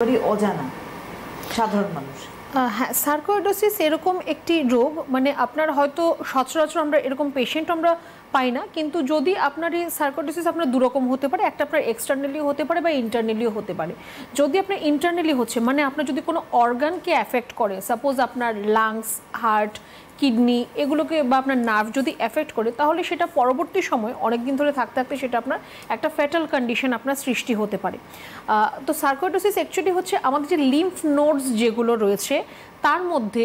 অজানা সাধারণ মানুষ। হ্যাঁ, সার্কোইডোসিস এরকম একটি রোগ, মানে আপনার হয়তো সচরাচর আমরা এরকম পেশেন্ট আমরা পাই না, কিন্তু যদি আপনার এই সার্কোইডোসিস আপনার দুরকম হতে পারে, একটা আপনার এক্সটার্নালি হতে পারে বা ইন্টারনালিও হতে পারে। যদি আপনার ইন্টারনালি হচ্ছে, মানে আপনার যদি কোনো অর্গানকে অ্যাফেক্ট করে, সাপোজ আপনার লাংস, হার্ট, কিডনি এগুলোকে বা আপনার নার্ভ যদি অ্যাফেক্ট করে, তাহলে সেটা পরবর্তী সময় অনেক দিন ধরে থাকতে থাকতে সেটা আপনার একটা ফ্যাটাল কন্ডিশন আপনার সৃষ্টি হতে পারে। তো সার্কোইডোসিস অ্যাকচুয়ালি হচ্ছে আমাদের যে লিম্ফ নোডস যেগুলো রয়েছে তার মধ্যে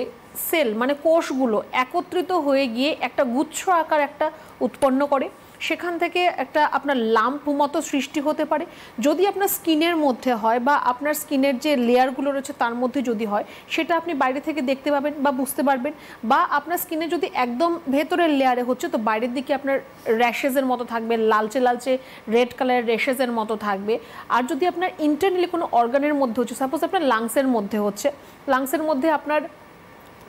সেল মানে কোষগুলো একত্রিত হয়ে গিয়ে একটা গুচ্ছ আকার একটা উৎপন্ন করে, সেখান থেকে একটা আপনার লাম্প মতো সৃষ্টি হতে পারে। যদি আপনার স্কিনের মধ্যে হয় বা আপনার স্কিনের যে লেয়ারগুলো রয়েছে তার মধ্যে যদি হয়, সেটা আপনি বাইরে থেকে দেখতে পাবেন বা বুঝতে পারবেন। বা আপনার স্কিনে যদি একদম ভেতরের লেয়ারে হচ্ছে, তো বাইরের দিকে আপনার র্যাশেসের মতো থাকবে, লালচে লালচে রেড কালারের র্যাশেসের মতো থাকবে। আর যদি আপনার ইন্টারনালি কোনো অর্গানের মধ্যে হচ্ছে, সাপোজ আপনার লাংসের মধ্যে হচ্ছে, লাংসের মধ্যে আপনার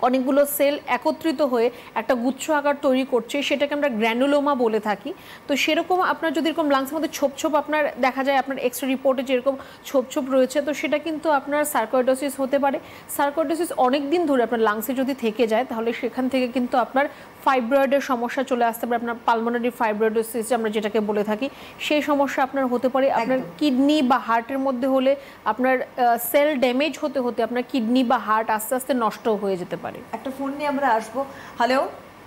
অনেকগুলো সেল একত্রিত হয়ে একটা গুচ্ছ আকার তৈরি করছে, সেটাকে আমরা গ্র্যানুলোমা বলে থাকি। তো সেরকম আপনার যদি এরকম লাংসের মধ্যে ছোপ ছোপ আপনার দেখা যায়, আপনার এক্সরে রিপোর্টে যেরকম ছোপ ছোপ রয়েছে, তো সেটা কিন্তু আপনার সার্কোইডোসিস হতে পারে। সার্কোইডোসিস অনেক দিন ধরে আপনার লাংসে যদি থেকে যায়, তাহলে সেখান থেকে কিন্তু আপনার ফাইব্রয়েডের সমস্যা চলে আসতে পারে, আপনার পালমোনারি ফাইব্রোডোসিস আমরা যেটাকে বলে থাকি, সেই সমস্যা আপনার হতে পারে। আপনার কিডনি বা হার্টের মধ্যে হলে আপনার সেল ড্যামেজ হতে হতে আপনার কিডনি বা হার্ট আস্তে আস্তে নষ্ট হয়ে যেতে পারে। একটা ফোন নিয়ে আমরা আসবো। হ্যালো।